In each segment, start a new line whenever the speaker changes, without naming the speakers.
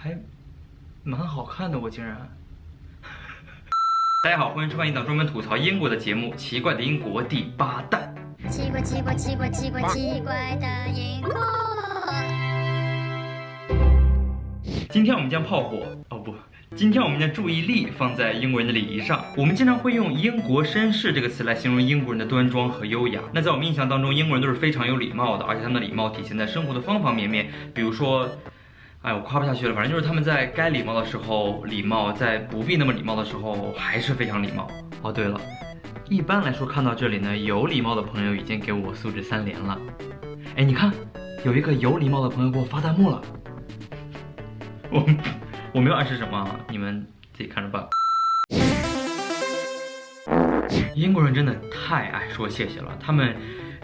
还蛮好看的，我竟然。大家好，欢迎收看一档专门吐槽英国的节目《奇怪的英国》第8弹。
奇怪的英国。
今天我们将今天我们将注意力放在英国人的礼仪上。我们经常会用英国绅士这个词来形容英国人的端庄和优雅。那在我们印象当中，英国人都是非常有礼貌的，而且他们的礼貌体现在生活的方方面面。比如说，我夸不下去了，反正就是他们在该礼貌的时候礼貌，在不必那么礼貌的时候还是非常礼貌。哦，对了，一般来说看到这里呢，有礼貌的朋友已经给我素质3连了。哎，你看，有一个有礼貌的朋友给我发弹幕了。我没有暗示什么，你们自己看着办。英国人真的太爱说谢谢了，他们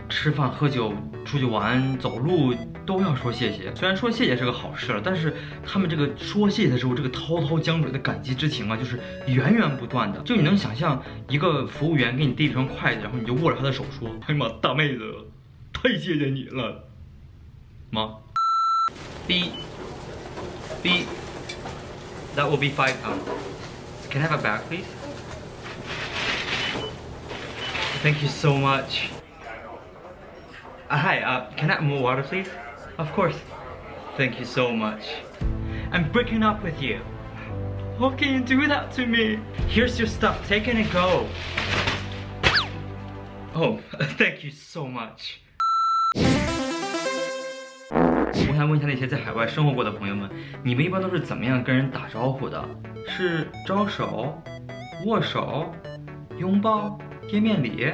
吃饭、喝酒、出去玩、走路都要说谢谢。虽然说谢谢是个好事了，但是他们这个说谢谢的时候，这个滔滔江水的感激之情啊，就是源源不断的。就你能想象一个服务员给你递一双筷子，然后你就握着他的手说：“哎呀妈，大妹子，太谢谢你了，妈。” B. That will be £5. Can I have a bag, please? Thank you so much. Hi, can I have more water, please? Of course. Thank you so much. I'm breaking up with you. How can you do that to me? Here's your stuff. Take it and go. Oh, thank you so much. 我想问一下那些在海外生活过的朋友们，你们一般都是怎么样跟人打招呼的？是招手、握手、拥抱、贴面礼、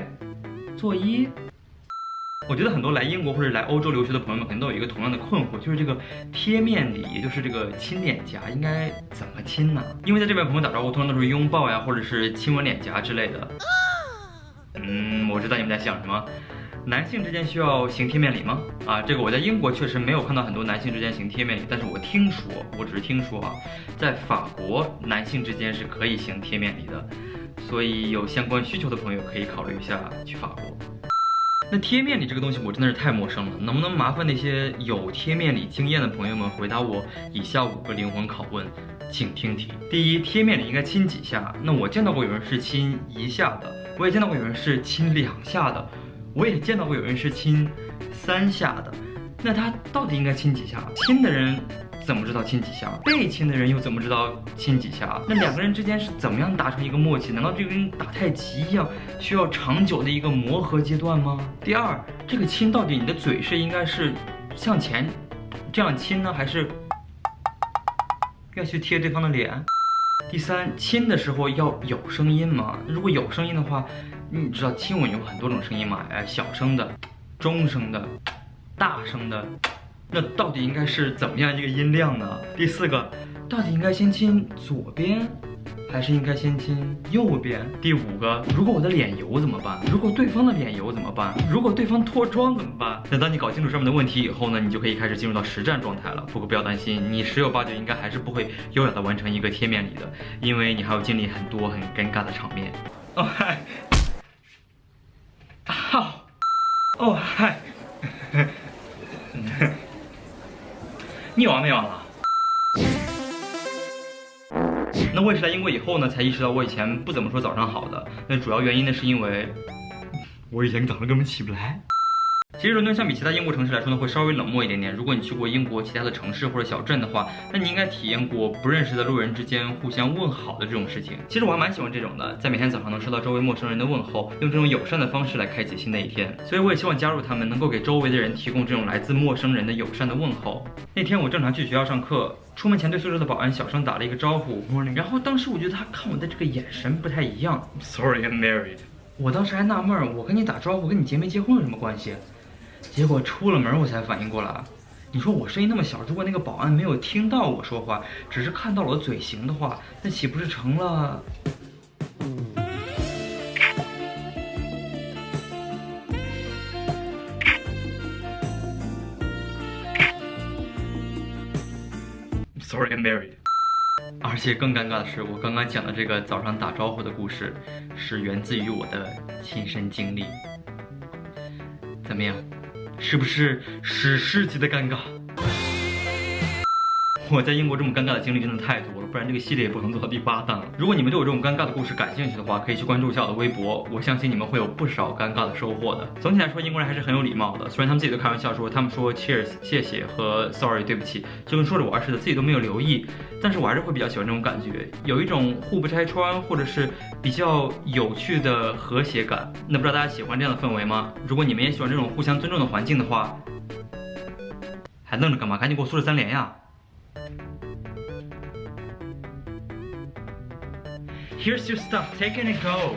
作揖？我觉得很多来英国或者来欧洲留学的朋友们，可能都有一个同样的困惑，就是这个贴面礼，也就是这个亲脸颊，应该怎么亲呢？因为在这边朋友打招呼，通常都是拥抱呀，或者是亲吻脸颊之类的。我知道你们在想什么。男性之间需要行贴面礼吗？这个我在英国确实没有看到很多男性之间行贴面礼，但是我只是听说在法国男性之间是可以行贴面礼的，所以有相关需求的朋友可以考虑一下去法国。那贴面礼这个东西我真的是太陌生了，能不能麻烦那些有贴面礼经验的朋友们回答我以下5个灵魂拷问，请听题。第一，贴面礼应该亲几下？那我见到过有人是亲1下的，我也见到过有人是亲2下的，我也见到过有人是亲3下的，那他到底应该亲几下？亲的人怎么知道亲几下？被亲的人又怎么知道亲几下？那2个人之间是怎么样达成一个默契？难道这个跟打太极一样，需要长久的一个磨合阶段吗？第二，这个亲到底你的嘴是应该是向前这样亲呢，还是要去贴对方的脸？第三，亲的时候要有声音吗？如果有声音的话，你知道亲吻有很多种声音嘛？小声的、中声的、大声的，那到底应该是怎么样一个音量呢？第4个，到底应该先亲左边，还是应该先亲右边？第5个，如果我的脸油怎么办？如果对方的脸油怎么办？如果对方脱妆怎么办？那当你搞清楚上面的问题以后呢，你就可以开始进入到实战状态了。不过不要担心，你10有8九应该还是不会优雅的完成一个贴面礼的，因为你还要经历很多很尴尬的场面。哦嗨，好，哦嗨，你完没完了？那我也是来英国以后呢，才意识到我以前不怎么说早上好的。那主要原因呢，是因为我以前早上根本起不来。其实伦敦相比其他英国城市来说呢，会稍微冷漠一点点。如果你去过英国其他的城市或者小镇的话，那你应该体验过不认识的路人之间互相问好的这种事情。其实我还蛮喜欢这种的，在每天早上能收到周围陌生人的问候，用这种友善的方式来开启新的一天。所以我也希望加入他们，能够给周围的人提供这种来自陌生人的友善的问候。那天我正常去学校上课，出门前对宿舍的保安小声打了一个招呼，然后当时我觉得他看我的这个眼神不太一样。Sorry, I'm married。我当时还纳闷，我跟你打招呼跟你结没结婚有什么关系？结果出了门我才反应过来，你说我声音那么小，如果那个保安没有听到我说话，只是看到了我的嘴型的话，那岂不是成了？Sorry, I'm married。而且更尴尬的是，我刚刚讲的这个早上打招呼的故事，是源自于我的亲身经历。怎么样？是不是史诗级的尴尬？我在英国这么尴尬的经历真的太多了，不然这个系列也不能做到第8弹了。如果你们对我这种尴尬的故事感兴趣的话，可以去关注一下我的微博，我相信你们会有不少尴尬的收获的。总体来说，英国人还是很有礼貌的，虽然他们自己都开玩笑说，他们说 cheers 谢谢和 sorry 对不起，就跟说着玩似的，自己都没有留意，但是我还是会比较喜欢这种感觉，有一种互不拆穿或者是比较有趣的和谐感。那不知道大家喜欢这样的氛围吗？如果你们也喜欢这种互相尊重的环境的话，还愣着干嘛？赶紧给我素质3连呀！ Here's your stuff, take it and go.